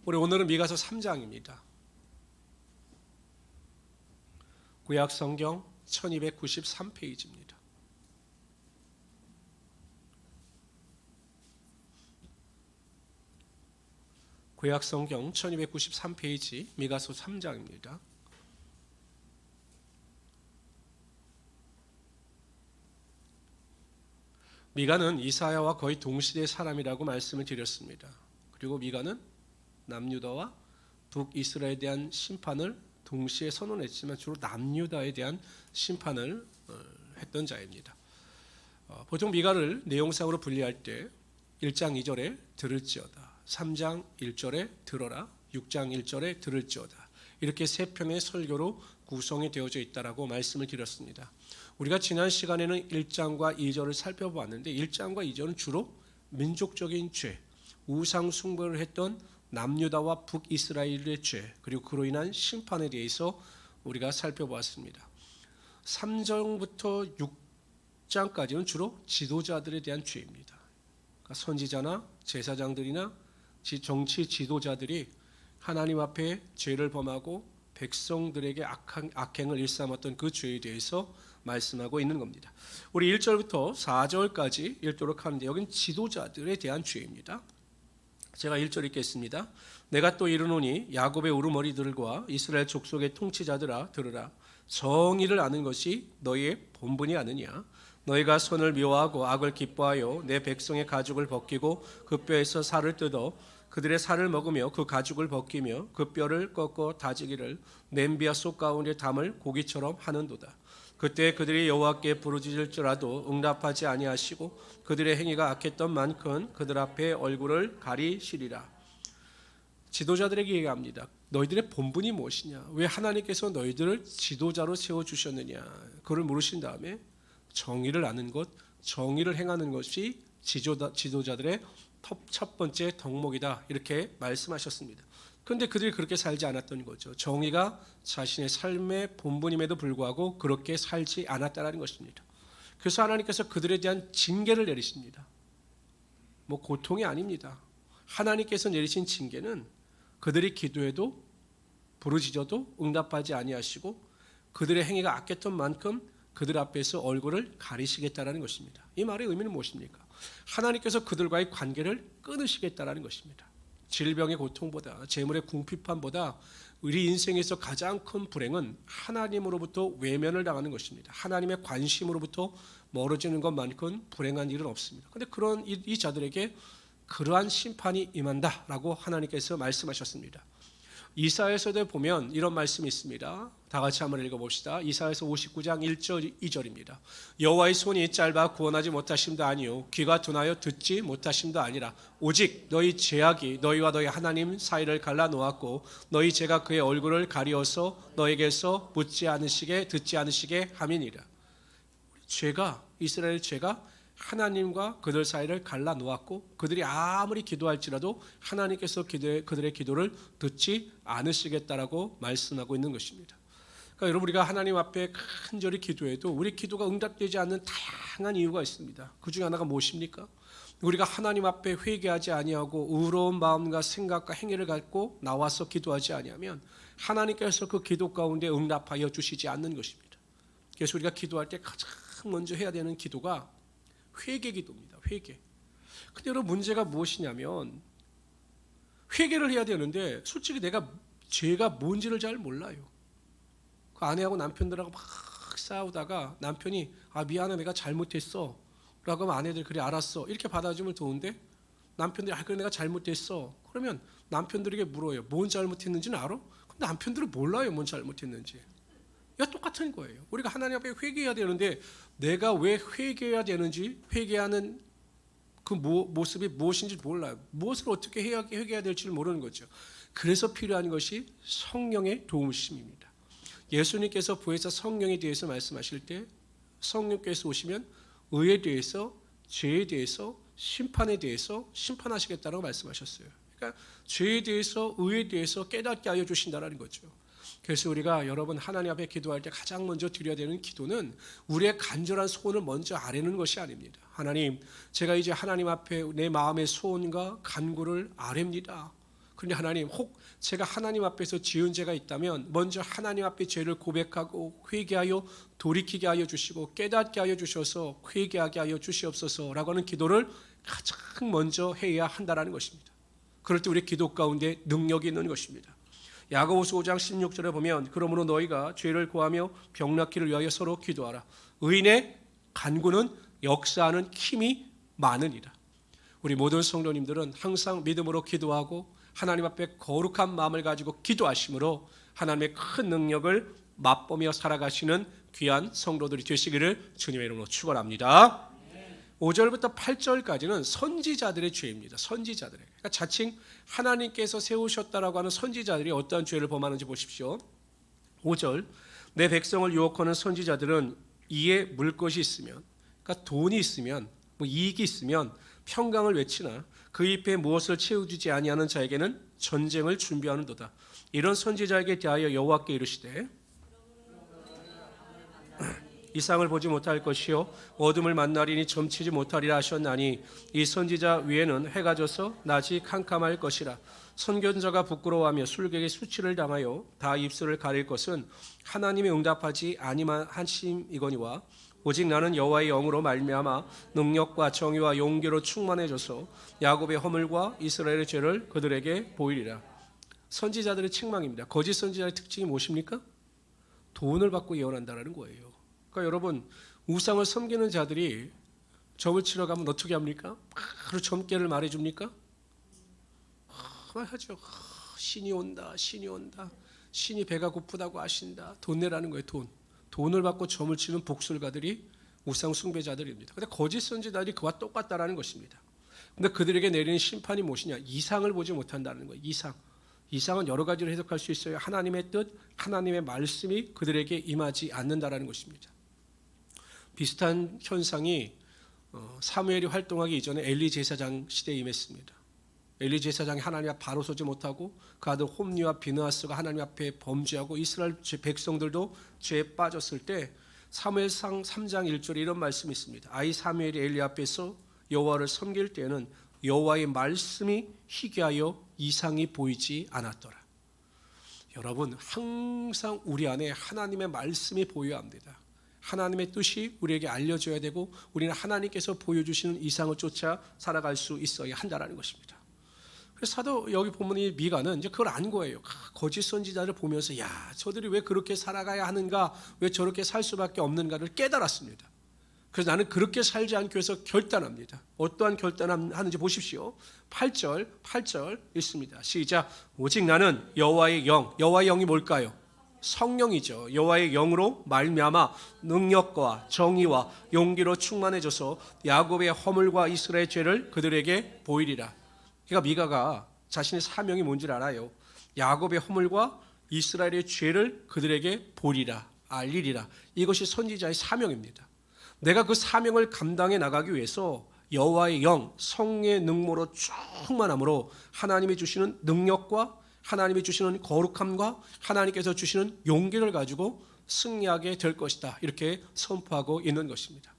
오늘은 미가서 3장입니다. 구약 성경 1293페이지입니다. 구약 성경 1293페이지 미가서 3장입니다. 미가는 이사야와 거의 동시대 사람이라고 말씀을 드렸습니다. 그리고 미가는 남유다와 북이스라엘에 대한 심판을 동시에 선언했지만 주로 남유다에 대한 심판을 했던 자입니다. 보통 미가를 내용상으로 분리할 때 1장 2절에 들을지어다, 3장 1절에 들어라, 6장 1절에 들을지어다, 이렇게 세 편의 설교로 구성이 되어져 있다라고 말씀을 드렸습니다. 우리가 지난 시간에는 1장과 2절을 살펴보았는데 1장과 2절은 주로 민족적인 죄, 우상 숭배를 했던 남유다와 북이스라엘의 죄, 그리고 그로 인한 심판에 대해서 우리가 살펴보았습니다. 3장부터 6장까지는 주로 지도자들에 대한 죄입니다. 그러니까 선지자나 제사장들이나 정치 지도자들이 하나님 앞에 죄를 범하고 백성들에게 악행을 일삼았던 그 죄에 대해서 말씀하고 있는 겁니다. 우리 1절부터 4절까지 읽도록 하는데 여기는 지도자들에 대한 죄입니다. 제가 1절 읽겠습니다. 내가 또 이르노니 야곱의 우르머리들과 이스라엘 족속의 통치자들아 들으라. 정의를 아는 것이 너희의 본분이 아느냐. 너희가 선을 미워하고 악을 기뻐하여 내 백성의 가죽을 벗기고 그 뼈에서 살을 뜯어 그들의 살을 먹으며 그 가죽을 벗기며 그 뼈를 꺾어 다지기를 냄비와 속 가운데 담을 고기처럼 하는도다. 그때 그들이 여호와께 부르짖을지라도 응답하지 아니하시고 그들의 행위가 악했던 만큼 그들 앞에 얼굴을 가리시리라. 지도자들에게 얘기합니다. 너희들의 본분이 무엇이냐? 왜 하나님께서 너희들을 지도자로 세워주셨느냐? 그걸 물으신 다음에 정의를 아는 것, 정의를 행하는 것이 지도자들의 첫 번째 덕목이다, 이렇게 말씀하셨습니다. 그런데 그들이 그렇게 살지 않았던 거죠. 정의가 자신의 삶의 본분임에도 불구하고 그렇게 살지 않았다는 것입니다. 그래서 하나님께서 그들에 대한 징계를 내리십니다. 고통이 아닙니다. 하나님께서 내리신 징계는 그들이 기도해도 부르짖어도 응답하지 아니하시고 그들의 행위가 악했던 만큼 그들 앞에서 얼굴을 가리시겠다는 것입니다. 이 말의 의미는 무엇입니까? 하나님께서 그들과의 관계를 끊으시겠다는 것입니다. 질병의 고통보다, 재물의 궁핍함보다 우리 인생에서 가장 큰 불행은 하나님으로부터 외면을 당하는 것입니다. 하나님의 관심으로부터 멀어지는 것만큼 불행한 일은 없습니다. 그런데 그런 이 자들에게 그러한 심판이 임한다라고 하나님께서 말씀하셨습니다. 이사야서에 보면 이런 말씀이 있습니다. 다 같이 한번 읽어봅시다. 이사야서 59장 1절 2절입니다. 여호와의 손이 짧아 구원하지 못하심도 아니요 귀가 둔하여 듣지 못하심도 아니라 오직 너희 죄악이 너희와 너희 하나님 사이를 갈라 놓았고 너희 죄가 그의 얼굴을 가리어서 너에게서 묻지 않으시게 듣지 않으시게 함이니라. 죄가, 이스라엘 죄가 하나님과 그들 사이를 갈라 놓았고 그들이 아무리 기도할지라도 하나님께서 그들의 기도를 듣지 않으시겠다라고 말씀하고 있는 것입니다. 그러니까 여러분, 우리가 하나님 앞에 간절히 기도해도 우리 기도가 응답되지 않는 다양한 이유가 있습니다. 그 중에 하나가 무엇입니까? 우리가 하나님 앞에 회개하지 아니하고 의로운 마음과 생각과 행위를 갖고 나와서 기도하지 아니하면 하나님께서 그 기도 가운데 응답하여 주시지 않는 것입니다. 그래서 우리가 기도할 때 가장 먼저 해야 되는 기도가 회개 기도입니다. 회개. 근데 여러분, 문제가 무엇이냐면 회개를 해야 되는데 솔직히 내가 죄가 뭔지를 잘 몰라요. 그 아내하고 남편들하고 막 싸우다가 남편이 미안해 내가 잘못했어 라고 하면 아내들이 그래 알았어 이렇게 받아주면 좋은데 남편들이 그래 내가 잘못했어 그러면 남편들에게 물어요. 뭔 잘못했는지는 알아? 근데 남편들은 몰라요. 뭔 잘못했는지. 똑같은 거예요. 우리가 하나님 앞에 회개해야 되는데 내가 왜 회개해야 되는지, 회개하는 그 모습이 무엇인지 몰라요. 무엇을 어떻게 회개해야 될지를 모르는 거죠. 그래서 필요한 것이 성령의 도우심입니다. 예수님께서 부에서 성령에 대해서 말씀하실 때 성령께서 오시면 의에 대해서, 죄에 대해서, 심판에 대해서 심판하시겠다고 말씀하셨어요. 그러니까 죄에 대해서, 의에 대해서 깨닫게 하여 주신다는 거죠. 그래서 우리가 여러분 하나님 앞에 기도할 때 가장 먼저 드려야 되는 기도는 우리의 간절한 소원을 먼저 아뢰는 것이 아닙니다. 하나님, 제가 이제 하나님 앞에 내 마음의 소원과 간구를 아뢰입니다. 그런데 하나님, 혹 제가 하나님 앞에서 지은 죄가 있다면 먼저 하나님 앞에 죄를 고백하고 회개하여 돌이키게 하여 주시고 깨닫게 하여 주셔서 회개하게 하여 주시옵소서라고 하는 기도를 가장 먼저 해야 한다는 것입니다. 그럴 때 우리 기도 가운데 능력이 있는 것입니다. 야고보서 5장 16절에 보면 그러므로 너희가 죄를 고하며 병 낫기를 위하여 서로 기도하라. 의인의 간구는 역사하는 힘이 많으니라. 우리 모든 성도님들은 항상 믿음으로 기도하고 하나님 앞에 거룩한 마음을 가지고 기도하심으로 하나님의 큰 능력을 맛보며 살아가시는 귀한 성도들이 되시기를 주님의 이름으로 축원합니다. 5절부터 8절까지는 선지자들의 죄입니다. 선지자들의. 그러니까 자칭 하나님께서 세우셨다라고 하는 선지자들이 어떠한 죄를 범하는지 보십시오. 5절, 내 백성을 유혹하는 선지자들은 이에 물 것이 있으면, 그러니까 돈이 있으면, 이익이 있으면 평강을 외치나 그 잎에 무엇을 채워주지 아니하는 자에게는 전쟁을 준비하는도다. 이런 선지자에게 대하여 여호와께 이르시되 이상을 보지 못할 것이요 어둠을 만나리니 점치지 못하리라 하셨나니 이 선지자 위에는 해가 져서 낮이 캄캄할 것이라. 선견자가 부끄러워하며 술객의 수치를 당하여 다 입술을 가릴 것은 하나님이 응답하지 아니하심이거니와 오직 나는 여호와의 영으로 말미암아 능력과 정의와 용기로 충만해져서 야곱의 허물과 이스라엘의 죄를 그들에게 보이리라. 선지자들의 책망입니다. 거짓 선지자의 특징이 무엇입니까? 돈을 받고 예언한다는 거예요. 그러니까 여러분, 우상을 섬기는 자들이 점을 치러 가면 어떻게 합니까? 바로 점괘를 말해줍니까? 하죠. 신이 온다, 신이 온다. 신이 배가 고프다고 하신다. 돈 내라는 거예요. 돈을 받고 점을 치는 복술가들이 우상 숭배자들입니다. 그런데 거짓 선지자들이 그와 똑같다라는 것입니다. 그런데 그들에게 내리는 심판이 무엇이냐? 이상을 보지 못한다는 거예요. 이상은 여러 가지로 해석할 수 있어요. 하나님의 뜻, 하나님의 말씀이 그들에게 임하지 않는다라는 것입니다. 비슷한 현상이 사무엘이 활동하기 이전에 엘리 제사장 시대에 임했습니다. 엘리 제사장이 하나님 앞에 바로 서지 못하고 그 아들 홈리와 비느하스가 하나님 앞에 범죄하고 이스라엘 백성들도 죄에 빠졌을 때 사무엘상 3장 1절에 이런 말씀이 있습니다. 아이 사무엘이 엘리 앞에서 여호와를 섬길 때에는 여호와의 말씀이 희귀하여 이상이 보이지 않았더라. 여러분, 항상 우리 안에 하나님의 말씀이 보여야 합니다. 하나님의 뜻이 우리에게 알려져야 되고 우리는 하나님께서 보여주시는 이상을 쫓아 살아갈 수 있어야 한다는 것입니다. 그래서 사도 여기 보면 이 미가는 이제 그걸 안 거예요. 거짓 선지자를 보면서 야, 저들이 왜 그렇게 살아가야 하는가, 왜 저렇게 살 수밖에 없는가를 깨달았습니다. 그래서 나는 그렇게 살지 않기 위해서 결단합니다. 어떠한 결단을 하는지 보십시오. 8절 읽습니다. 시작. 오직 나는 여호와의 영이 뭘까요? 성령이죠. 여호와의 영으로 말미암아 능력과 정의와 용기로 충만해져서 야곱의 허물과 이스라엘의 죄를 그들에게 보이리라. 그러니까 미가가 자신의 사명이 뭔지를 알아요. 야곱의 허물과 이스라엘의 죄를 그들에게 보리라, 알리리라. 이것이 선지자의 사명입니다. 내가 그 사명을 감당해 나가기 위해서 여호와의 영, 성령의 능모로 충만함으로 하나님이 주시는 능력과 하나님이 주시는 거룩함과 하나님께서 주시는 용기를 가지고 승리하게 될 것이다. 이렇게 선포하고 있는 것입니다.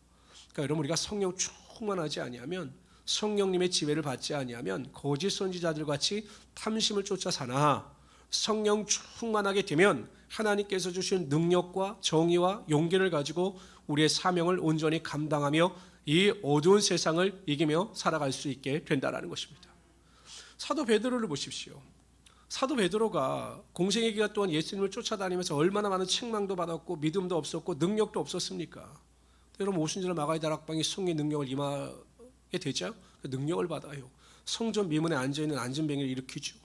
그러니까 여러분, 우리가 성령 충만하지 아니하면, 성령님의 지배를 받지 아니하면 거짓 선지자들 같이 탐심을 쫓아 사나, 성령 충만하게 되면 하나님께서 주신 능력과 정의와 용기를 가지고 우리의 사명을 온전히 감당하며 이 어두운 세상을 이기며 살아갈 수 있게 된다는 것입니다. 사도 베드로를 보십시오. 사도 베드로가 공생의 기간 동안 예수님을 쫓아다니면서 얼마나 많은 책망도 받았고 믿음도 없었고 능력도 없었습니까? 여러분, 오순절 마가의 다락방이 성령의 능력을 임하게 되죠. 그 능력을 받아요. 성전 미문에 앉아있는 안전뱅이를 일으키죠.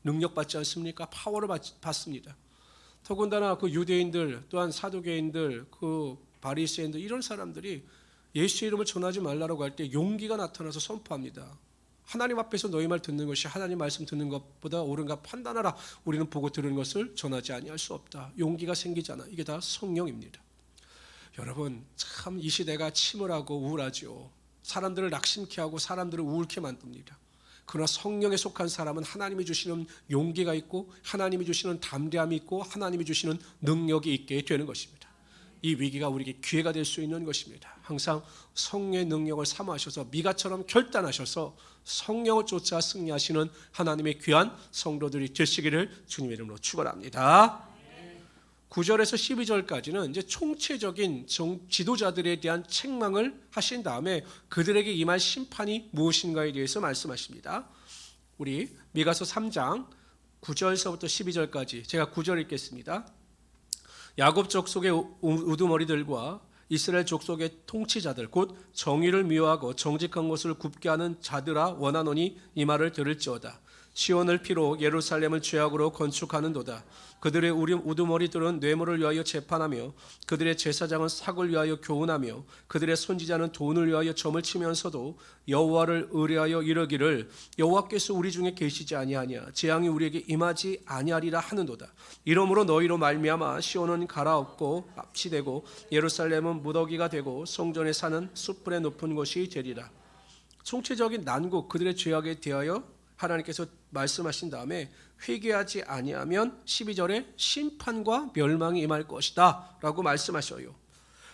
능력 받지 않습니까? 파워를 받습니다. 더군다나 그 유대인들, 또한 사두개인들, 그 바리새인들, 이런 사람들이 예수의 이름을 전하지 말라고 할 때 용기가 나타나서 선포합니다. 하나님 앞에서 너희 말 듣는 것이 하나님 말씀 듣는 것보다 옳은가 판단하라. 우리는 보고 들은 것을 전하지 아니할 수 없다. 용기가 생기잖아. 이게 다 성령입니다. 여러분, 참 이 시대가 침울하고 우울하죠. 사람들을 낙심케 하고 사람들을 우울케 만듭니다. 그러나 성령에 속한 사람은 하나님이 주시는 용기가 있고 하나님이 주시는 담대함이 있고 하나님이 주시는 능력이 있게 되는 것입니다. 이 위기가 우리에게 기회가 될 수 있는 것입니다. 항상 성령의 능력을 사모하셔서 미가처럼 결단하셔서 성령을 쫓아 승리하시는 하나님의 귀한 성도들이 되시기를 주님의 이름으로 축원합니다. 9절에서 12절까지는 이제 총체적인 지도자들에 대한 책망을 하신 다음에 그들에게 임할 심판이 무엇인가에 대해서 말씀하십니다. 우리 미가서 3장 9절서부터 12절까지 제가 9절 읽겠습니다. 야곱 족속의 우두머리들과 이스라엘 족속의 통치자들 곧 정의를 미워하고 정직한 것을 굽게 하는 자들아 원하노니 이 말을 들을지어다. 시온을 피로 예루살렘을 죄악으로 건축하는도다. 그들의 우두머리들은 뇌물을 위하여 재판하며 그들의 제사장은 삭을 위하여 교훈하며 그들의 선지자는 돈을 위하여 점을 치면서도 여호와를 의뢰하여 이르기를 여호와께서 우리 중에 계시지 아니하냐 재앙이 우리에게 임하지 아니하리라 하는도다. 이러므로 너희로 말미암아 시온은 갈아엎고 압치되고 예루살렘은 무더기가 되고 성전에 사는 숯불의 높은 곳이 되리라. 총체적인 난국 그들의 죄악에 대하여 하나님께서 말씀하신 다음에 회개하지 아니하면 12절에 심판과 멸망이 임할 것이다 라고 말씀하셔요.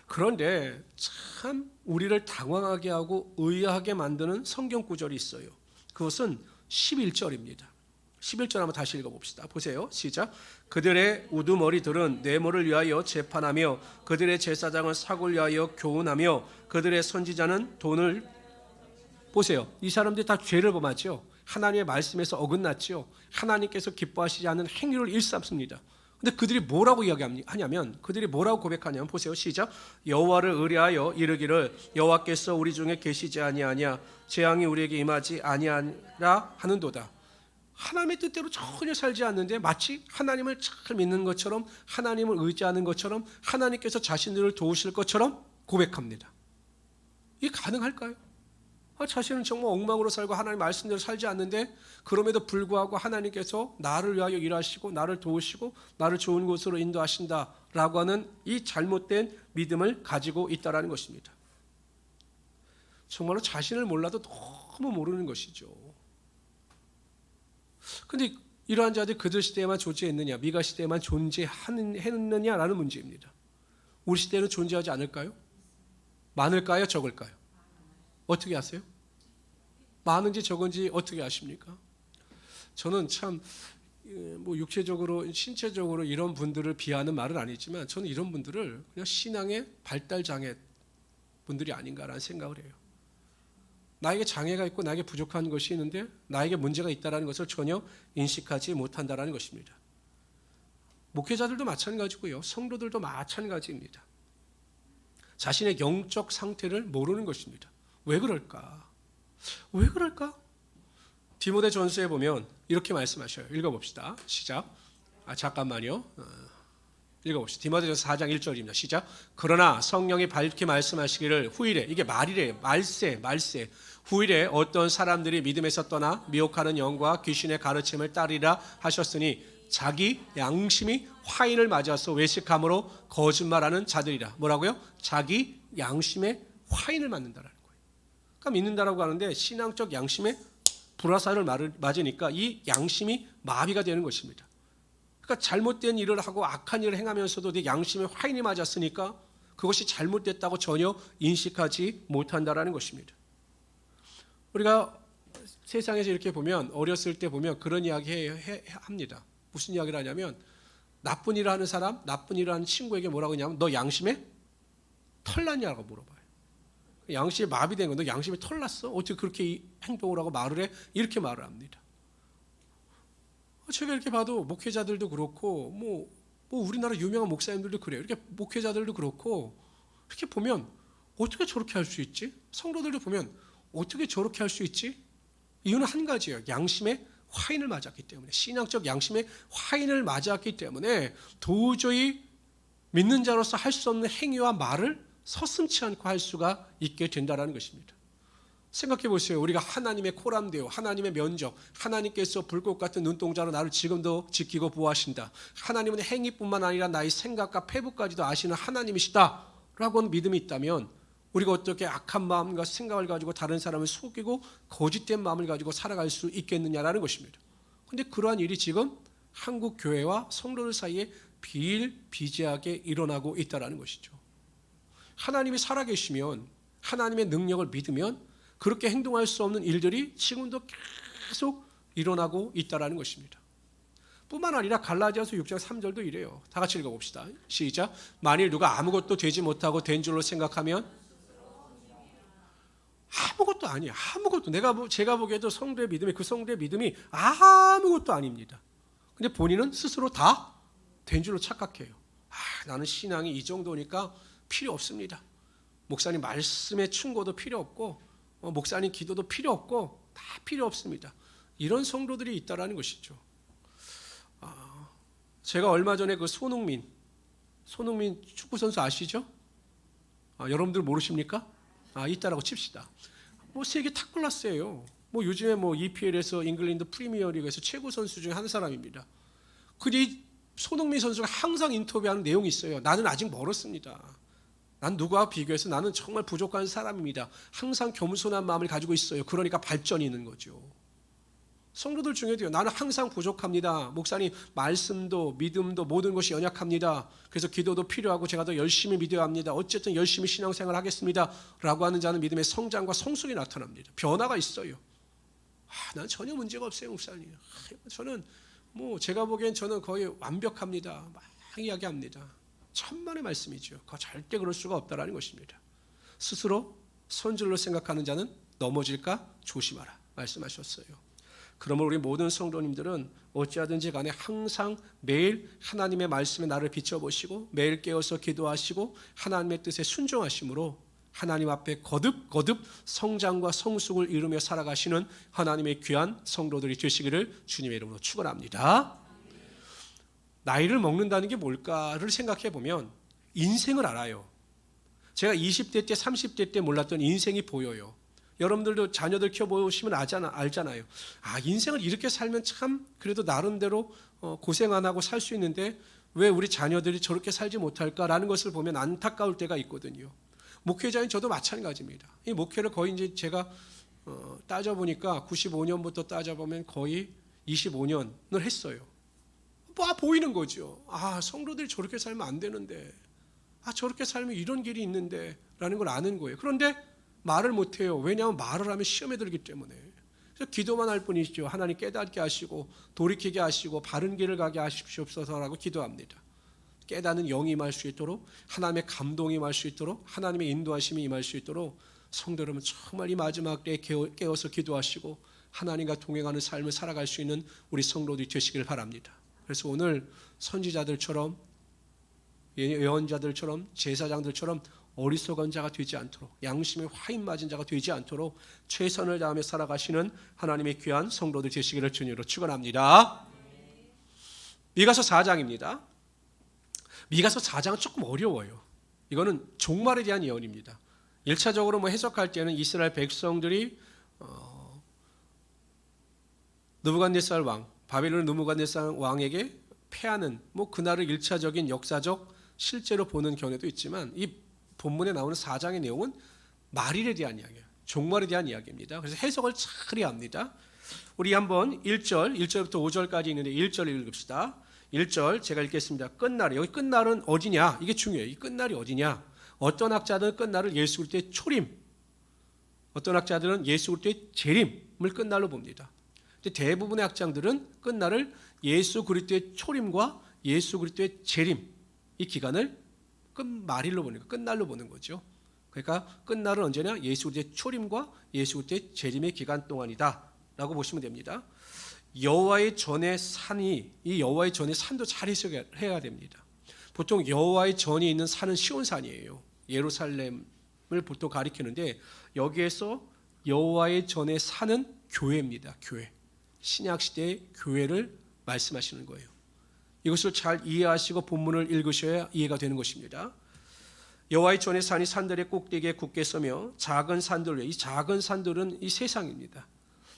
그런데 참 우리를 당황하게 하고 의아하게 만드는 성경 구절이 있어요. 그것은 11절입니다. 11절 한번 다시 읽어봅시다. 보세요. 시작. 그들의 우두머리들은 뇌물을 위하여 재판하며 그들의 제사장은 삭을 위하여 교훈하며 그들의 선지자는 돈을 보세요. 이 사람들이 다 죄를 범하죠. 하나님의 말씀에서 어긋났죠. 하나님께서 기뻐하시지 않는 행위를 일삼습니다. 근데 그들이 뭐라고 이야기하냐면 그들이 뭐라고 고백하냐면 보세요. 시작. 여호와를 의뢰하여 이르기를 여호와께서 우리 중에 계시지 아니하냐 재앙이 우리에게 임하지 아니하라 하는도다. 하나님의 뜻대로 전혀 살지 않는데 마치 하나님을 잘 믿는 것처럼 하나님을 의지하는 것처럼 하나님께서 자신들을 도우실 것처럼 고백합니다. 이게 가능할까요? 자신은 정말 엉망으로 살고 하나님 말씀대로 살지 않는데 그럼에도 불구하고 하나님께서 나를 위하여 일하시고 나를 도우시고 나를 좋은 곳으로 인도하신다라고 하는 이 잘못된 믿음을 가지고 있다라는 것입니다. 정말로 자신을 몰라도 너무 모르는 것이죠. 그런데 이러한 자들이 그들 시대에만 존재했느냐 미가 시대에만 존재했느냐라는 문제입니다. 우리 시대에는 존재하지 않을까요? 많을까요? 적을까요? 어떻게 아세요? 많은지 적은지 어떻게 아십니까? 저는 참 육체적으로 신체적으로 이런 분들을 비하하는 말은 아니지만 저는 이런 분들을 그냥 신앙의 발달 장애 분들이 아닌가라는 생각을 해요. 나에게 장애가 있고 나에게 부족한 것이 있는데 나에게 문제가 있다는 것을 전혀 인식하지 못한다는 것입니다. 목회자들도 마찬가지고요. 성도들도 마찬가지입니다. 자신의 영적 상태를 모르는 것입니다. 왜 그럴까? 왜 그럴까? 디모데 전서에 보면 이렇게 말씀하셔요. 읽어봅시다. 시작. 잠깐만요. 읽어봅시다. 디모데전서 4장 1절입니다. 시작. 그러나 성령이 밝게 말씀하시기를 후일에 이게 말이래 말세 후일에 어떤 사람들이 믿음에서 떠나 미혹하는 영과 귀신의 가르침을 따르리라 하셨으니 자기 양심이 화인을 맞아서 외식함으로 거짓말하는 자들이라. 뭐라고요? 자기 양심에 화인을 맞는다라는 거예요. 그러니까 믿는다라고 하는데 신앙적 양심에 불화살을 맞으니까 이 양심이 마비가 되는 것입니다. 그러니까 잘못된 일을 하고 악한 일을 행하면서도 내 양심에 화인이 맞았으니까 그것이 잘못됐다고 전혀 인식하지 못한다라는 것입니다. 우리가 세상에서 이렇게 보면 어렸을 때 보면 그런 이야기 합니다. 무슨 이야기를 하냐면 나쁜 일을 하는 사람, 나쁜 일을 하는 친구에게 뭐라고 하냐면 너 양심에 털났냐고 물어봐요. 양심이 마비된 거, 너 양심에 털났어? 어떻게 그렇게 행동을 하고 말을 해? 이렇게 말을 합니다. 제가 이렇게 봐도 목회자들도 그렇고 뭐 우리나라 유명한 목사님들도 그래요. 이렇게 목회자들도 그렇고 이렇게 보면 어떻게 저렇게 할 수 있지? 성도들도 보면 어떻게 저렇게 할 수 있지? 이유는 한 가지예요. 양심에 화인을 맞았기 때문에 신앙적 양심에 화인을 맞았기 때문에 도저히 믿는 자로서 할 수 없는 행위와 말을 서슴지 않고 할 수가 있게 된다는 것입니다. 생각해 보세요. 우리가 하나님의 코람데오, 하나님의 면적, 하나님께서 불꽃 같은 눈동자로 나를 지금도 지키고 보호하신다. 하나님은 행위뿐만 아니라 나의 생각과 패부까지도 아시는 하나님이시다 라고 하는 믿음이 있다면 우리가 어떻게 악한 마음과 생각을 가지고 다른 사람을 속이고 거짓된 마음을 가지고 살아갈 수 있겠느냐라는 것입니다. 그런데 그러한 일이 지금 한국 교회와 성도들 사이에 비일비재하게 일어나고 있다는 것이죠. 하나님이 살아계시면, 하나님의 능력을 믿으면 그렇게 행동할 수 없는 일들이 지금도 계속 일어나고 있다는 것입니다. 뿐만 아니라 갈라디아서 6장 3절도 이래요. 다 같이 읽어봅시다. 시작. 만일 누가 아무것도 되지 못하고 된 줄로 생각하면, 아무것도 아니에요. 아무것도. 제가 보기에도 성도의 믿음이, 그 성도의 믿음이 아무것도 아닙니다. 근데 본인은 스스로 다 된 줄로 착각해요. 나는 신앙이 이 정도니까 필요 없습니다. 목사님 말씀의 충고도 필요 없고, 목사님 기도도 필요 없고, 다 필요 없습니다. 이런 성도들이 있다라는 것이죠. 제가 얼마 전에 그 손흥민 축구 선수 아시죠? 여러분들 모르십니까? 있다라고 칩시다. 세계 탑 클래스예요. 요즘에 EPL에서 잉글랜드 프리미어리그에서 최고 선수 중에 한 사람입니다. 근데 손흥민 선수가 항상 인터뷰하는 내용이 있어요. 나는 아직 멀었습니다. 난 누구와 비교해서 나는 정말 부족한 사람입니다. 항상 겸손한 마음을 가지고 있어요. 그러니까 발전이 있는 거죠. 성도들 중에도요. 나는 항상 부족합니다. 목사님 말씀도 믿음도 모든 것이 연약합니다. 그래서 기도도 필요하고 제가 더 열심히 믿어야 합니다. 어쨌든 열심히 신앙생활 하겠습니다. 라고 하는 자는 믿음의 성장과 성숙이 나타납니다. 변화가 있어요. 난 전혀 문제가 없어요, 목사님. 저는 제가 보기엔 저는 거의 완벽합니다. 막 이야기합니다. 천만의 말씀이죠. 절대 그럴 수가 없다라는 것입니다. 스스로 선줄로 생각하는 자는 넘어질까 조심하라 말씀하셨어요. 그러므로 우리 모든 성도님들은 어찌하든지 간에 항상 매일 하나님의 말씀에 나를 비춰보시고 매일 깨어서 기도하시고 하나님의 뜻에 순종하심으로 하나님 앞에 거듭 성장과 성숙을 이루며 살아가시는 하나님의 귀한 성도들이 되시기를 주님의 이름으로 축원합니다. 나이를 먹는다는 게 뭘까를 생각해 보면 인생을 알아요. 제가 20대 때 30대 때 몰랐던 인생이 보여요. 여러분들도 자녀들 키워보시면 알잖아요. 인생을 이렇게 살면 참 그래도 나름대로 고생 안 하고 살 수 있는데 왜 우리 자녀들이 저렇게 살지 못할까라는 것을 보면 안타까울 때가 있거든요. 목회자인 저도 마찬가지입니다. 이 목회를 거의 이제 제가 따져보니까 95년부터 따져보면 거의 25년을 했어요. 보이는 거죠. 성도들이 저렇게 살면 안 되는데, 저렇게 살면 이런 길이 있는데 라는 걸 아는 거예요. 그런데 말을 못해요. 왜냐하면 말을 하면 시험에 들기 때문에. 그래서 기도만 할 뿐이죠. 하나님 깨닫게 하시고 돌이키게 하시고 바른 길을 가게 하십시옵소서라고 기도합니다. 깨닫는 영이 임할 수 있도록, 하나님의 감동이 임할 수 있도록, 하나님의 인도하심이 임할 수 있도록 성도 여러분 정말 이 마지막 때에 깨어서 기도하시고 하나님과 동행하는 삶을 살아갈 수 있는 우리 성도들이 되시길 바랍니다. 그래서 오늘 선지자들처럼, 예언자들처럼, 제사장들처럼 어리석은 자가 되지 않도록, 양심에 화인 맞은 자가 되지 않도록 최선을 다하며 살아가시는 하나님의 귀한 성도들 되시기를 주님으로 축원합니다. 미가서 4장입니다. 미가서 4장은 조금 어려워요. 이거는 종말에 대한 예언입니다. 1차적으로 해석할 때는 이스라엘 백성들이 느부갓네살 왕, 바벨론 느부갓네살 왕에게 패하는 그날을 1차적인 역사적 실제로 보는 견해도 있지만 이 본문에 나오는 4장의 내용은 말일에 대한 이야기예요. 종말에 대한 이야기입니다. 그래서 해석을 잘 해야 합니다. 우리 한번 1절부터 5절까지 있는데 1절 읽읍시다. 1절 제가 읽겠습니다. 끝날이, 여기 끝날은 어디냐? 이게 중요해요. 이 끝날이 어디냐? 어떤 학자들은 끝날을 예수 그리스도의 초림, 어떤 학자들은 예수 그리스도의 재림을 끝날로 봅니다. 근데 대부분의 학자들은 끝날을 예수 그리스도의 초림과 예수 그리스도의 재림, 이 기간을 끝말일로 보는 거, 끝날로 보는 거죠. 그러니까 끝날은 언제냐? 예수 그리스도의 초림과 예수 그리스도의 재림의 기간 동안이다라고 보시면 됩니다. 여호와의 전의 산이, 이 여호와의 전의 산도 잘 해석해야 됩니다. 보통 여호와의 전이 있는 산은 시온산이에요. 예루살렘을 보통 가리키는데 여기에서 여호와의 전의 산은 교회입니다. 교회. 신약 시대의 교회를 말씀하시는 거예요. 이것을 잘 이해하시고 본문을 읽으셔야 이해가 되는 것입니다. 여호와의 전의 산이 산들의 꼭대기에 굳게 서며 작은 산들 위에, 이 작은 산들은 이 세상입니다.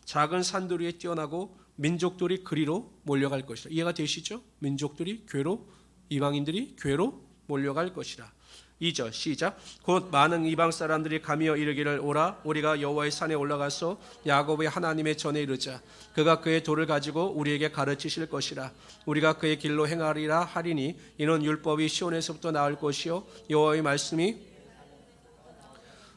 작은 산들 위에 뛰어나고 민족들이 그리로 몰려갈 것이라. 이해가 되시죠? 민족들이 교회로, 이방인들이 교회로 몰려갈 것이라. 2절 시작. 곧 많은 이방 사람들이 가며 이르기를 오라 우리가 여호와의 산에 올라가서 야곱의 하나님의 전에 이르자. 그가 그의 돌을 가지고 우리에게 가르치실 것이라. 우리가 그의 길로 행하리라 하리니 이는 율법이 시온에서부터 나올 것이요 여호와의 말씀이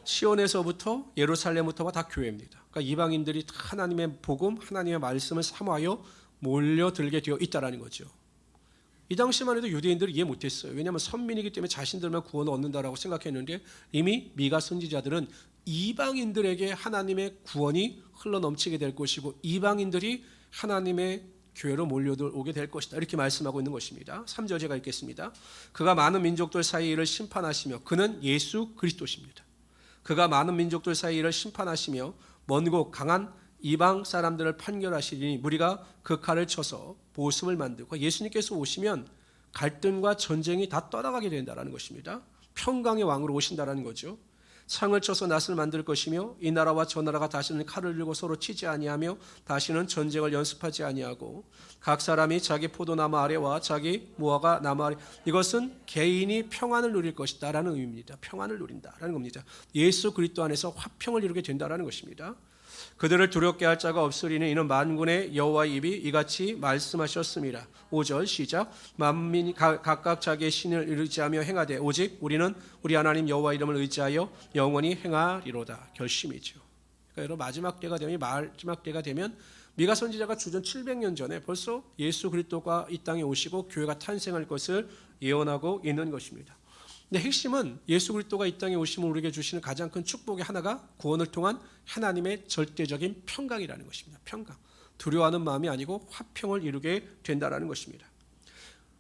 시온에서부터 예루살렘부터가 다 교회입니다. 그러니까 이방인들이 하나님의 복음, 하나님의 말씀을 사모하여 몰려들게 되어 있다라는 거죠. 이 당시만 해도 유대인들이 이해 못했어요. 왜냐하면 선민이기 때문에 자신들만 구원을 얻는다라고 생각했는데 이미 미가 선지자들은 이방인들에게 하나님의 구원이 흘러넘치게 될 것이고 이방인들이 하나님의 교회로 몰려오게 될 것이다 이렇게 말씀하고 있는 것입니다. 3절 제가 읽겠습니다. 그가 많은 민족들 사이에 이를 심판하시며 그는 예수 그리스도십니다. 그가 많은 민족들 사이에 이를 심판하시며 먼고 강한 이방 사람들을 판결하시리니 무리가 그 칼을 쳐서 보습을 만들고 예수님께서 오시면 갈등과 전쟁이 다 떠나가게 된다는 것입니다. 평강의 왕으로 오신다는 거죠. 창을 쳐서 낫을 만들 것이며 이 나라와 저 나라가 다시는 칼을 들고 서로 치지 아니하며 다시는 전쟁을 연습하지 아니하고 각 사람이 자기 포도나무 아래와 자기 무화과 나무 아래 이것은 개인이 평안을 누릴 것이다라는 의미입니다. 평안을 누린다라는 겁니다. 예수 그리스도 안에서 화평을 이루게 된다라는 것입니다. 그들을 두렵게 할 자가 없으리니 이는 만군의 여호와의 입이 이같이 말씀하셨습니다. 5절 시작. 만민이 각각 자기의 신을 의지하며 행하되 오직 우리는 우리 하나님 여호와 이름을 의지하여 영원히 행하리로다. 결심이죠. 그러니까 여러분 마지막 때가 되면 미가 선지자가 주전 700년 전에 벌써 예수 그리스도가 이 땅에 오시고 교회가 탄생할 것을 예언하고 있는 것입니다. 근데 핵심은 예수 그리스도가 이 땅에 오시면 우리에게 주시는 가장 큰 축복의 하나가 구원을 통한 하나님의 절대적인 평강이라는 것입니다. 평강. 두려워하는 마음이 아니고 화평을 이루게 된다라는 것입니다.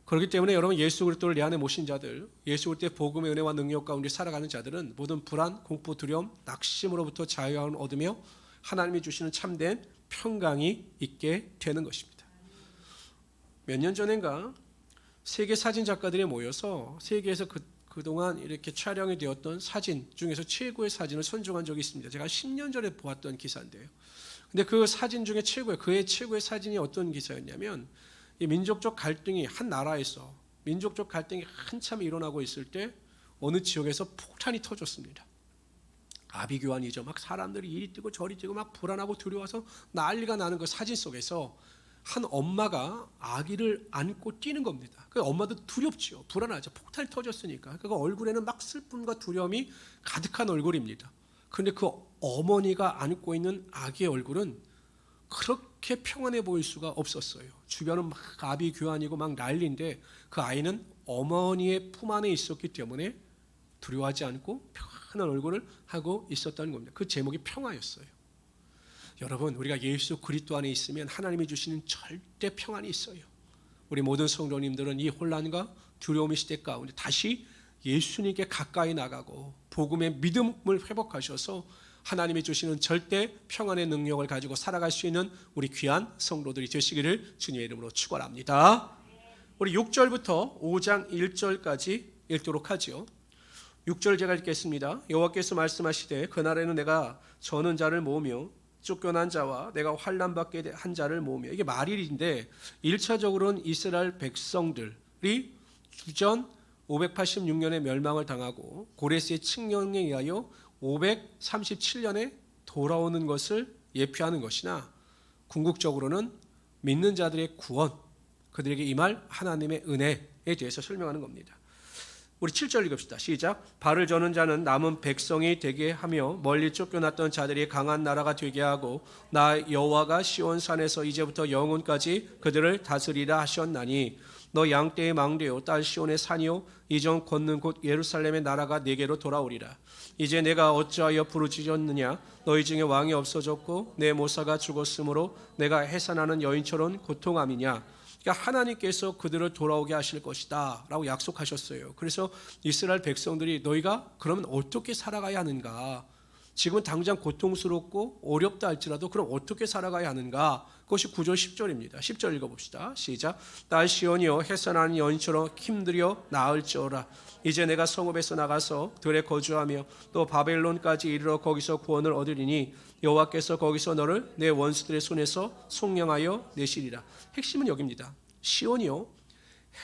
그렇기 때문에 여러분 예수 그리스도를 내 안에 모신 자들, 예수 그리스도의 복음의 은혜와 능력 가운데 살아가는 자들은 모든 불안, 공포, 두려움, 낙심으로부터 자유함을 얻으며 하나님이 주시는 참된 평강이 있게 되는 것입니다. 몇 년 전인가 세계 사진 작가들이 모여서 세계에서 그동안 이렇게 촬영이 되었던 사진 중에서 최고의 사진을 선정한 적이 있습니다. 제가 10년 전에 보았던 기사인데요. 근데 그 사진 중에 그의 최고의 사진이 어떤 기사였냐면 이 민족적 갈등이 한 나라에서 민족적 갈등이 한참 일어나고 있을 때 어느 지역에서 폭탄이 터졌습니다. 아비규환이죠. 막 사람들이 이리 뛰고 저리 뛰고 막 불안하고 두려워서 난리가 나는 그 사진 속에서 한 엄마가 아기를 안고 뛰는 겁니다. 그 엄마도 두렵죠. 불안하죠. 폭탄이 터졌으니까. 그 얼굴에는 막 슬픔과 두려움이 가득한 얼굴입니다. 그런데 그 어머니가 안고 있는 아기의 얼굴은 그렇게 평안해 보일 수가 없었어요. 주변은 막 아비규환이고 막 난리인데 그 아이는 어머니의 품 안에 있었기 때문에 두려워하지 않고 평안한 얼굴을 하고 있었다는 겁니다. 그 제목이 평화였어요. 여러분 우리가 예수 그리스도 안에 있으면 하나님이 주시는 절대 평안이 있어요. 우리 모든 성도님들은 이 혼란과 두려움의 시대 가운데 다시 예수님께 가까이 나가고 복음의 믿음을 회복하셔서 하나님이 주시는 절대 평안의 능력을 가지고 살아갈 수 있는 우리 귀한 성도들이 되시기를 주님의 이름으로 축원합니다. 우리 6절부터 5장 1절까지 읽도록 하죠. 6절 제가 읽겠습니다. 여호와께서 말씀하시되 그날에는 내가 저는 자를 모으며 쫓겨난 자와 내가 환난받게 한 자를 모으며 이게 말일인데 1차적으로는 이스라엘 백성들이 주전 586년에 멸망을 당하고 고레스의 칙령에 의하여 537년에 돌아오는 것을 예표하는 것이나 궁극적으로는 믿는 자들의 구원, 그들에게 임할 하나님의 은혜에 대해서 설명하는 겁니다. 우리 7절 읽읍시다. 시작. 발을 저는 자는 남은 백성이 되게 하며 멀리 쫓겨났던 자들이 강한 나라가 되게 하고 나 여호와가 시온산에서 이제부터 영원까지 그들을 다스리라 하셨나니 너 양떼의 망대요 딸 시온의 산이요 이전 걷는 곳 예루살렘의 나라가 내게로 돌아오리라. 이제 내가 어찌하여 부르짖었느냐. 너희 중에 왕이 없어졌고 내 모사가 죽었으므로 내가 해산하는 여인처럼 고통함이냐. 그러니까 하나님께서 그들을 돌아오게 하실 것이다 라고 약속하셨어요. 그래서 이스라엘 백성들이 너희가 그러면 어떻게 살아가야 하는가, 지금은 당장 고통스럽고 어렵다 할지라도 그럼 어떻게 살아가야 하는가, 그것이 9절 10절입니다 10절 읽어봅시다. 시작. 딸 시온이여 해산하는 여인처럼 힘들여 나을지어라. 이제 내가 성읍에서 나가서 들에 거주하며 또 바벨론까지 이르러 거기서 구원을 얻으리니 여호와께서 거기서 너를 내 원수들의 손에서 속량하여 내시리라. 핵심은 여기입니다. 시온이요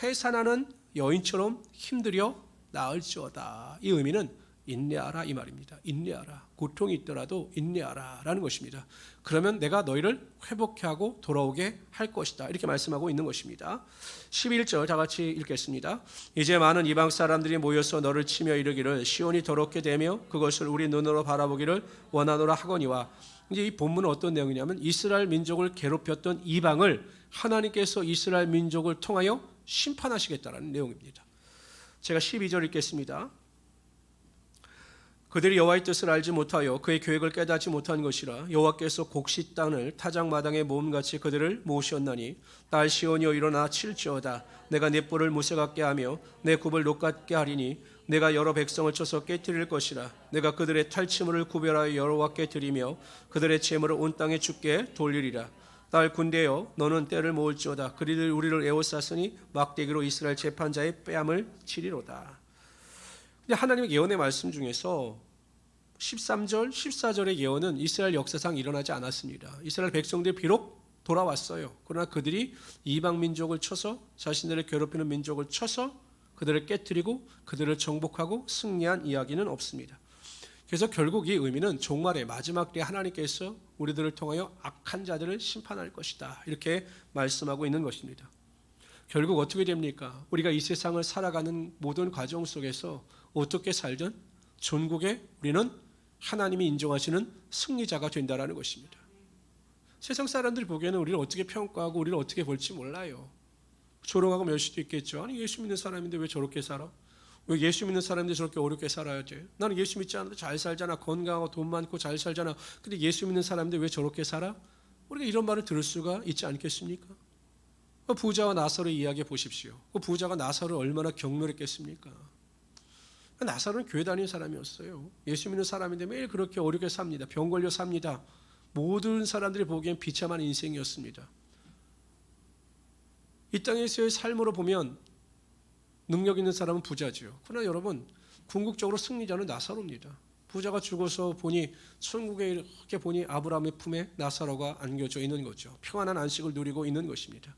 해산하는 여인처럼 힘들여 나을지어다. 이 의미는 인내하라 이 말입니다. 인내하라. 고통이 있더라도 인내하라라는 것입니다. 그러면 내가 너희를 회복케 하고 돌아오게 할 것이다. 이렇게 말씀하고 있는 것입니다. 11절 다 같이 읽겠습니다. 이제 많은 이방 사람들이 모여서 너를 치며 이르기를 시온이 더럽게 되며 그것을 우리 눈으로 바라보기를 원하노라 하거니와. 이제 이 본문은 어떤 내용이냐면 이스라엘 민족을 괴롭혔던 이방을 하나님께서 이스라엘 민족을 통하여 심판하시겠다라는 내용입니다. 제가 12절 읽겠습니다. 그들이 여호와의 뜻을 알지 못하여 그의 계획을 깨닫지 못한 것이라. 여호와께서 곡식 땅을 타작마당에 모음같이 그들을 모으셨나니 딸 시온이여 일어나 칠지어다. 내가 네 뿔을 무쇠 같게 하며 내 굽을 녹 같게 하리니 내가 여러 백성을 쳐서 깨뜨릴 것이라. 내가 그들의 탈취물을 구별하여 여호와께 드리며 그들의 재물을 온 땅에 주께 돌리리라. 딸 군대여 너는 때를 모을지어다. 그리들 우리를 에워쌌으니 막대기로 이스라엘 재판자의 뺨을 치리로다. 근데 하나님의 예언의 말씀 중에서 13절, 14절의 예언은 이스라엘 역사상 일어나지 않았습니다. 이스라엘 백성들이 비록 돌아왔어요. 그러나 그들이 이방 민족을 쳐서 자신들을 괴롭히는 민족을 쳐서 그들을 깨뜨리고 그들을 정복하고 승리한 이야기는 없습니다. 그래서 결국 이 의미는 종말의 마지막 때에 하나님께서 우리들을 통하여 악한 자들을 심판할 것이다. 이렇게 말씀하고 있는 것입니다. 결국 어떻게 됩니까? 우리가 이 세상을 살아가는 모든 과정 속에서 어떻게 살든 전국에 우리는 하나님이 인정하시는 승리자가 된다라는 것입니다. 세상 사람들이 보기에는 우리를 어떻게 평가하고 우리를 어떻게 볼지 몰라요. 조롱하고 멸 수도 있겠죠. 아니 예수 믿는 사람인데 왜 저렇게 살아? 왜 예수 믿는 사람인데 저렇게 어렵게 살아야 돼? 나는 예수 믿지 않아도 잘 살잖아. 건강하고 돈 많고 잘 살잖아. 근데 예수 믿는 사람인데 왜 저렇게 살아? 우리가 이런 말을 들을 수가 있지 않겠습니까? 그 부자와 나사로의 이야기 보십시오. 그 부자가 나사로를 얼마나 경멸했겠습니까? 나사로는 교회 다니는 사람이었어요. 예수 믿는 사람인데 매일 그렇게 어렵게 삽니다. 병 걸려 삽니다. 모든 사람들이 보기엔 비참한 인생이었습니다. 이 땅에서의 삶으로 보면 능력 있는 사람은 부자지요. 그러나 여러분 궁극적으로 승리자는 나사로입니다. 부자가 죽어서 보니 천국에 이렇게 보니 아브라함의 품에 나사로가 안겨져 있는 거죠. 평안한 안식을 누리고 있는 것입니다.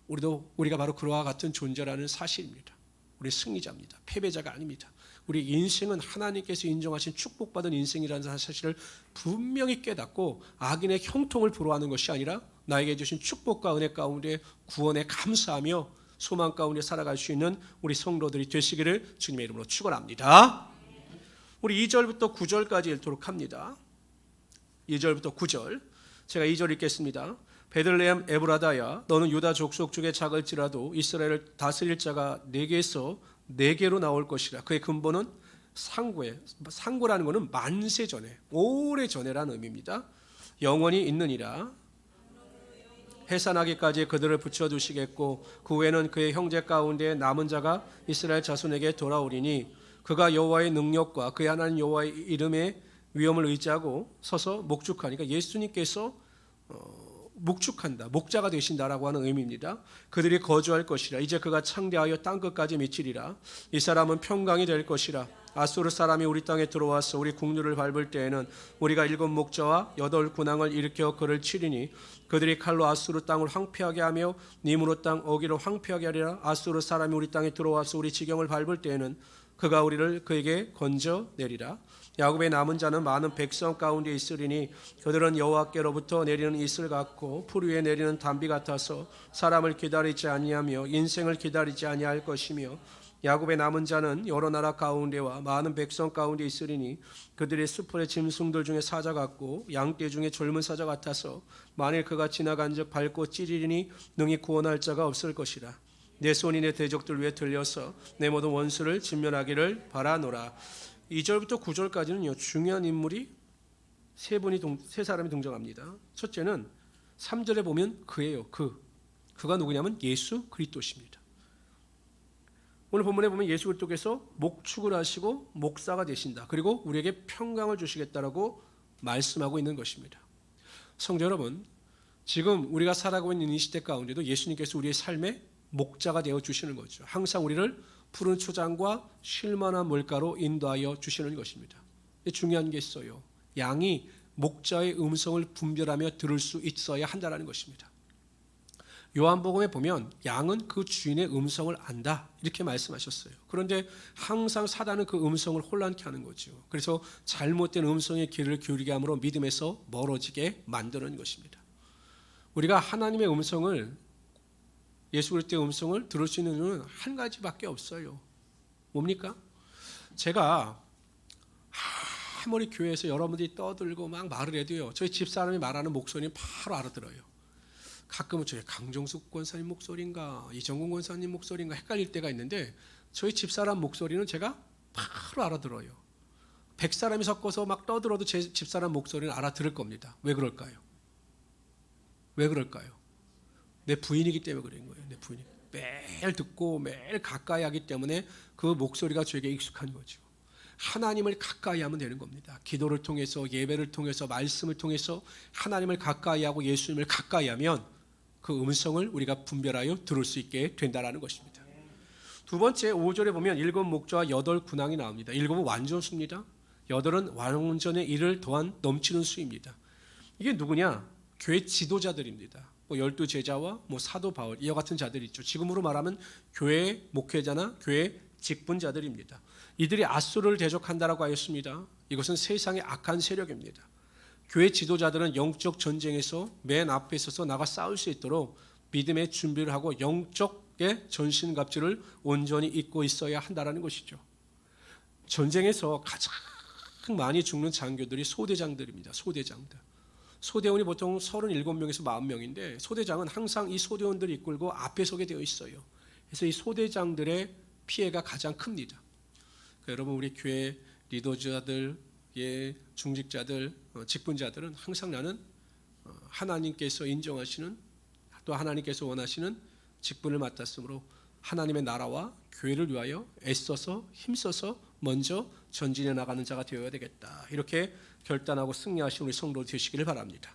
우리가 바로 그와 같은 존재라는 사실입니다. 우리 승리자입니다. 패배자가 아닙니다. 우리 인생은 하나님께서 인정하신 축복받은 인생이라는 사실을 분명히 깨닫고 악인의 형통을 부러워하는 것이 아니라 나에게 주신 축복과 은혜 가운데 구원에 감사하며 소망 가운데 살아갈 수 있는 우리 성도들이 되시기를 주님의 이름으로 축원합니다. 우리 2절부터 9절까지 읽도록 합니다. 2절부터 9절 제가 2절 읽겠습니다. 베들레헴 에브라다야 너는 유다 족속 중에 작을지라도 이스라엘을 다스릴 자가 네게에서 네게로 나올 것이라. 그의 근본은 상고에, 상고라는 것은 만세 전에 오래 전에라는 의미입니다. 영원히 있느니라. 해산하기까지 그들을 붙여두시겠고 그 후에는 그의 형제 가운데 남은 자가 이스라엘 자손에게 돌아오리니 그가 여호와의 능력과 그의 하나님 여호와의 이름의 위엄을 의지하고 서서 목축하니까 예수님께서 목축한다, 목자가 되신다라고 하는 의미입니다. 그들이 거주할 것이라. 이제 그가 창대하여 땅끝까지 미치리라. 이 사람은 평강이 될 것이라. 아수르 사람이 우리 땅에 들어와서 우리 국류를 밟을 때에는 우리가 7 목자와 8 군왕을 일으켜 그를 치리니 그들이 칼로 아수르 땅을 황폐하게 하며 니므롯 땅 어기로 황폐하게 하리라. 아수르 사람이 우리 땅에 들어와서 우리 지경을 밟을 때에는 그가 우리를 그에게 건져내리라. 야곱의 남은 자는 많은 백성 가운데 있으리니 그들은 여호와께로부터 내리는 이슬 같고 풀 위에 내리는 단비 같아서 사람을 기다리지 아니하며 인생을 기다리지 아니할 것이며 야곱의 남은 자는 여러 나라 가운데와 많은 백성 가운데 있으리니 그들의 수풀의 짐승들 중에 사자 같고 양떼 중에 젊은 사자 같아서 만일 그가 지나간즉 밟고 찌르리니 능히 구원할 자가 없을 것이라. 내 손이 내 대적들 위에 들려서 내 모든 원수를 진멸하기를 바라노라. 2절부터 9절까지는요 중요한 인물이 세 사람이 등장합니다. 첫째는 3절에 보면 그예요. 그가 누구냐면 예수 그리스도십니다. 오늘 본문에 보면 예수 그리스도께서 목축을 하시고 목사가 되신다. 그리고 우리에게 평강을 주시겠다라고 말씀하고 있는 것입니다. 성도 여러분, 지금 우리가 살아가고 있는 이 시대 가운데도 예수님께서 우리의 삶에 목자가 되어 주시는 거죠. 항상 우리를 푸른 초장과 쉴만한 물가로 인도하여 주시는 것입니다. 중요한 게 있어요. 양이 목자의 음성을 분별하며 들을 수 있어야 한다는 것입니다. 요한복음에 보면 양은 그 주인의 음성을 안다 이렇게 말씀하셨어요. 그런데 항상 사단은 그 음성을 혼란케 하는 거죠. 그래서 잘못된 음성의 귀를 기울이게 함으로 믿음에서 멀어지게 만드는 것입니다. 우리가 하나님의 음성을, 예수 그리스도의 음성을 들을 수 있는 이유는 한 가지밖에 없어요. 뭡니까? 제가 아무리 교회에서 여러분들이 떠들고 막 말을 해도요, 저희 집사람이 말하는 목소리는 바로 알아들어요. 가끔은 저희 강정숙 권사님 목소리인가 이정근 권사님 목소리인가 헷갈릴 때가 있는데 저희 집사람 목소리는 제가 바로 알아들어요. 100사람이 섞어서 막 떠들어도 제 집사람 목소리는 알아들을 겁니다. 왜 그럴까요? 왜 그럴까요? 내 부인이기 때문에 그런 거예요. 내 부인이 매일 듣고 매일 가까이 하기 때문에 그 목소리가 저에게 익숙한 거죠. 하나님을 가까이 하면 되는 겁니다. 기도를 통해서, 예배를 통해서, 말씀을 통해서 하나님을 가까이 하고 예수님을 가까이 하면 그 음성을 우리가 분별하여 들을 수 있게 된다는 것입니다. 두 번째 5절에 보면 7 목자와 8 군왕이 나옵니다. 7은 완전수입니다. 8은 완전의 일을 더한 넘치는 수입니다. 이게 누구냐? 교회 지도자들입니다. 12 제자와 사도 바울 이와 같은 자들이 있죠. 지금으로 말하면 교회 목회자나 교회 직분자들입니다. 이들이 앗수르를 대적한다라고 하였습니다. 이것은 세상의 악한 세력입니다. 교회 지도자들은 영적 전쟁에서 맨 앞에 서서 나가 싸울 수 있도록 믿음의 준비를 하고 영적의 전신갑주를 온전히 입고 있어야 한다는 것이죠. 전쟁에서 가장 많이 죽는 장교들이 소대장들입니다. 소대장들. 소대원이 보통 37명에서 40명인데 소대장은 항상 이 소대원들을 이끌고 앞에 서게 되어 있어요. 그래서 이 소대장들의 피해가 가장 큽니다. 그러니까 여러분 우리 교회 리더자들, 중직자들, 직분자들은 항상 나는 하나님께서 인정하시는 또 하나님께서 원하시는 직분을 맡았으므로 하나님의 나라와 교회를 위하여 애써서 힘써서 먼저 전진해 나가는 자가 되어야 되겠다. 이렇게 결단하고 승리하신 우리 성도 되시기를 바랍니다.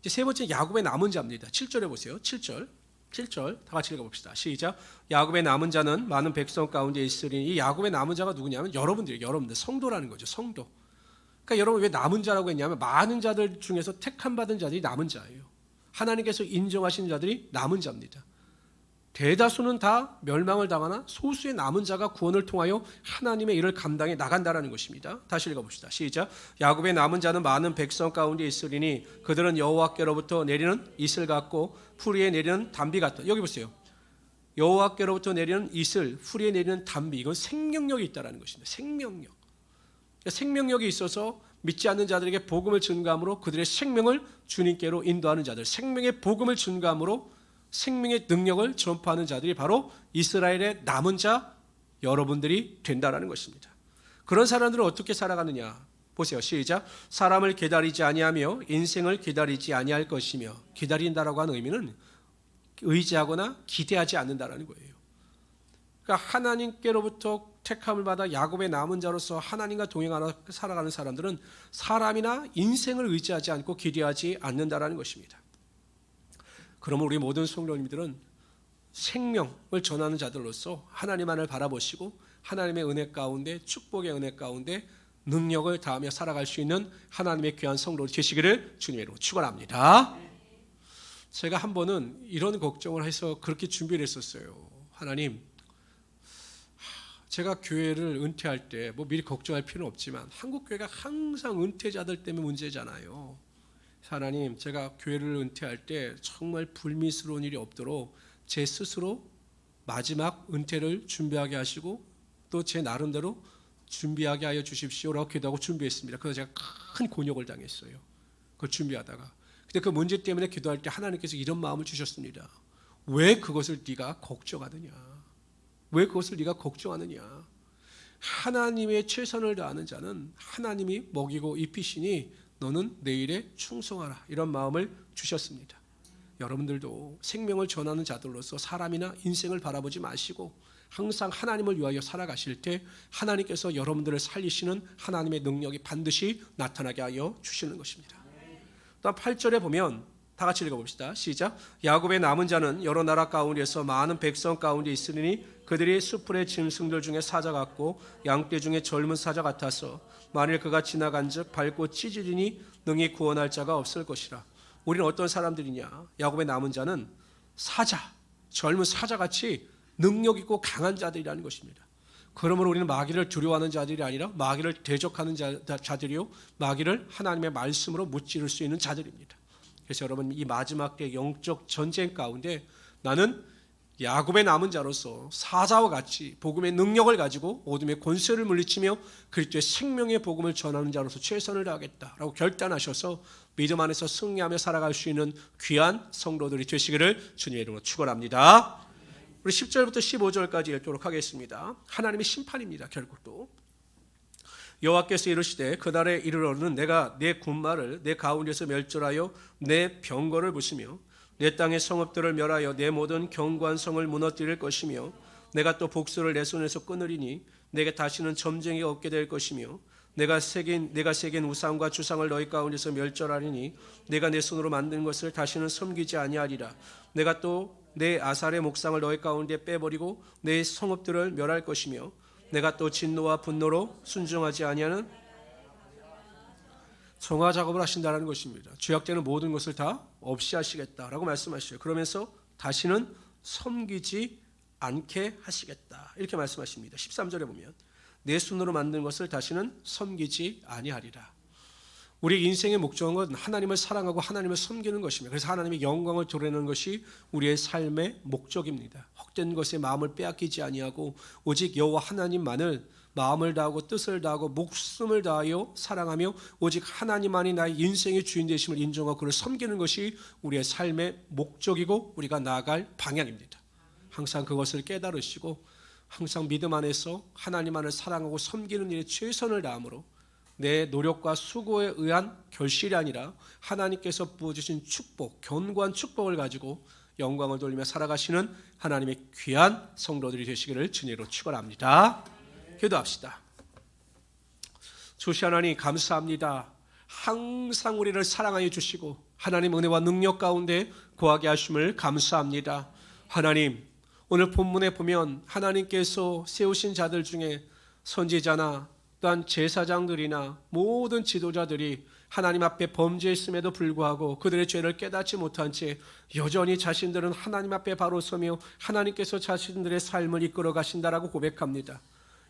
이제 세 번째 야곱의 남은 자입니다. 7절에 보세요. 7절 다 같이 읽어봅시다. 시작. 야곱의 남은 자는 많은 백성 가운데 있으리니 이 야곱의 남은 자가 누구냐면 여러분들 성도라는 거죠. 성도. 그러니까 여러분 왜 남은 자라고 했냐면 많은 자들 중에서 택함 받은 자들이 남은 자예요. 하나님께서 인정하시는 자들이 남은 자입니다. 대다수는 다 멸망을 당하나 소수의 남은 자가 구원을 통하여 하나님의 일을 감당해 나간다라는 것입니다. 다시 읽어봅시다. 시작. 야곱의 남은 자는 많은 백성 가운데 있으리니 그들은 여호와께로부터 내리는 이슬 같고 풀이에 내리는 단비 같다. 여기 보세요. 여호와께로부터 내리는 이슬, 풀이에 내리는 단비. 이건 생명력이 있다라는 것입니다. 생명력. 그러니까 생명력이 있어서 믿지 않는 자들에게 복음을 증거함으로 그들의 생명을 주님께로 인도하는 자들, 생명의 복음을 증거함으로 생명의 능력을 전파하는 자들이 바로 이스라엘의 남은 자 여러분들이 된다라는 것입니다. 그런 사람들은 어떻게 살아가느냐? 보세요. 시작. 사람을 기다리지 아니하며 인생을 기다리지 아니할 것이며, 기다린다라고 하는 의미는 의지하거나 기대하지 않는다라는 거예요. 그러니까 하나님께로부터 택함을 받아 야곱의 남은 자로서 하나님과 동행하며 살아가는 사람들은 사람이나 인생을 의지하지 않고 기대하지 않는다라는 것입니다. 그러면 우리 모든 성도님들은 생명을 전하는 자들로서 하나님만을 바라보시고 하나님의 은혜 가운데, 축복의 은혜 가운데 능력을 다하며 살아갈 수 있는 하나님의 귀한 성도 되시기를 주님으로 축원합니다. 제가 한 번은 이런 걱정을 해서 그렇게 준비를 했었어요. 하나님, 제가 교회를 은퇴할 때 미리 걱정할 필요는 없지만 한국 교회가 항상 은퇴자들 때문에 문제잖아요. 하나님, 제가 교회를 은퇴할 때 정말 불미스러운 일이 없도록 제 스스로 마지막 은퇴를 준비하게 하시고 또 제 나름대로 준비하게 하여 주십시오라고 기도하고 준비했습니다. 그래서 제가 큰 곤욕을 당했어요. 그걸 준비하다가. 근데 그 문제 때문에 기도할 때 하나님께서 이런 마음을 주셨습니다. 왜 그것을 네가 걱정하느냐? 왜 그것을 네가 걱정하느냐? 하나님의 최선을 다하는 자는 하나님이 먹이고 입히시니 너는 내일에 충성하라. 이런 마음을 주셨습니다. 여러분들도 생명을 전하는 자들로서 사람이나 인생을 바라보지 마시고 항상 하나님을 위하여 살아가실 때 하나님께서 여러분들을 살리시는 하나님의 능력이 반드시 나타나게 하여 주시는 것입니다. 또 8절에 보면 다 같이 읽어봅시다. 시작. 야곱의 남은 자는 여러 나라 가운데서 많은 백성 가운데 있으니 그들이 수풀의 짐승들 중에 사자 같고 양떼 중에 젊은 사자 같아서 만일 그가 지나간즉 밟고 찢으리니 능히 구원할 자가 없을 것이라. 우리는 어떤 사람들이냐? 야곱의 남은 자는 사자, 젊은 사자같이 능력 있고 강한 자들이라는 것입니다. 그러므로 우리는 마귀를 두려워하는 자들이 아니라 마귀를 대적하는 자들이요, 마귀를 하나님의 말씀으로 무찌를 수 있는 자들입니다. 그래서 여러분, 이 마지막 때 영적 전쟁 가운데 나는 야곱의 남은 자로서 사자와 같이 복음의 능력을 가지고 어둠의 권세를 물리치며 그리스도의 생명의 복음을 전하는 자로서 최선을 다하겠다라고 결단하셔서 믿음 안에서 승리하며 살아갈 수 있는 귀한 성도들이 되시기를 주님의 이름으로 축원합니다. 우리 10절부터 15절까지 읽도록 하겠습니다. 하나님의 심판입니다. 결국도 여호와께서 이르시되 그날에 이르러는 내가 내 군마를 내 가운데서 멸절하여 내 병거를 부수며 내 땅의 성읍들을 멸하여 내 모든 견고한 성을 무너뜨릴 것이며 내가 또 복수를 내 손에서 끊으리니 내게 다시는 점쟁이가 없게 될 것이며 내가 새긴 우상과 주상을 너희 가운데서 멸절하리니 내가 내 손으로 만든 것을 다시는 섬기지 아니하리라. 내가 또 내 아살의 목상을 너희 가운데 빼버리고 내 성읍들을 멸할 것이며 내가 또 진노와 분노로 순종하지 아니하는 정화 작업을 하신다는 것입니다. 죄악되는 모든 것을 다 없이 하시겠다라고 말씀하시죠. 그러면서 다시는 섬기지 않게 하시겠다 이렇게 말씀하십니다. 13절에 보면 내 손으로 만든 것을 다시는 섬기지 아니하리라. 우리 인생의 목적은 하나님을 사랑하고 하나님을 섬기는 것입니다. 그래서 하나님의 영광을 드러내는 것이 우리의 삶의 목적입니다. 헛된 것에 마음을 빼앗기지 아니하고 오직 여호와 하나님만을 마음을 다하고 뜻을 다하고 목숨을 다하여 사랑하며 오직 하나님만이 나의 인생의 주인 되심을 인정하고 그를 섬기는 것이 우리의 삶의 목적이고 우리가 나아갈 방향입니다. 항상 그것을 깨달으시고 항상 믿음 안에서 하나님만을 사랑하고 섬기는 일에 최선을 다함으로 내 노력과 수고에 의한 결실이 아니라 하나님께서 부어주신 축복, 견고한 축복을 가지고 영광을 돌리며 살아가시는 하나님의 귀한 성도들이 되시기를 주님으로 축원합니다. 기도합시다. 주시 하나님 감사합니다. 항상 우리를 사랑하여 주시고 하나님 은혜와 능력 가운데 거하게 하심을 감사합니다. 하나님, 오늘 본문에 보면 하나님께서 세우신 자들 중에 선지자나 또한 제사장들이나 모든 지도자들이 하나님 앞에 범죄했음에도 불구하고 그들의 죄를 깨닫지 못한 채 여전히 자신들은 하나님 앞에 바로 서며 하나님께서 자신들의 삶을 이끌어 가신다라고 고백합니다.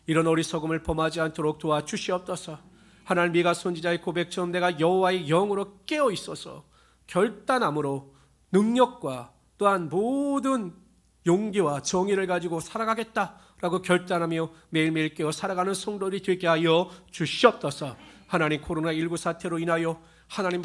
이런 어리석음을 범하지 않도록 도와주시옵소서. 하나님, 미가 선지자의 고백처럼 내가 여호와의 영으로 깨어 있어서 결단함으로 능력과 또한 모든 용기와 정의를 가지고 살아가겠다라고 결단하며 매일매일 깨어 살아가는 성도들이 되게 하여 주시옵소서. 하나님, 코로나19 사태로 인하여 하나님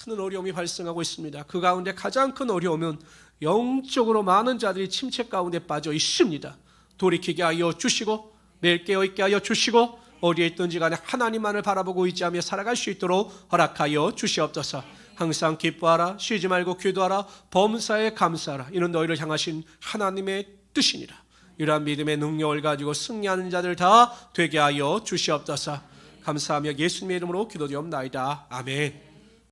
많은 어려움이 발생하고 있습니다. 그 가운데 가장 큰 어려움은 영적으로 많은 자들이 침체 가운데 빠져 있습니다. 돌이키게 하여 주시고 매일 깨어있게 하여 주시고 어디에 있든지 간에 하나님만을 바라보고 의지하며 살아갈 수 있도록 허락하여 주시옵소서. 항상 기뻐하라, 쉬지 말고 기도하라, 범사에 감사하라. 이는 너희를 향하신 하나님의 뜻이니라. 이러한 믿음의 능력을 가지고 승리하는 자들 다 되게 하여 주시옵소서. 감사하며 예수님의 이름으로 기도드리옵나이다. 아멘.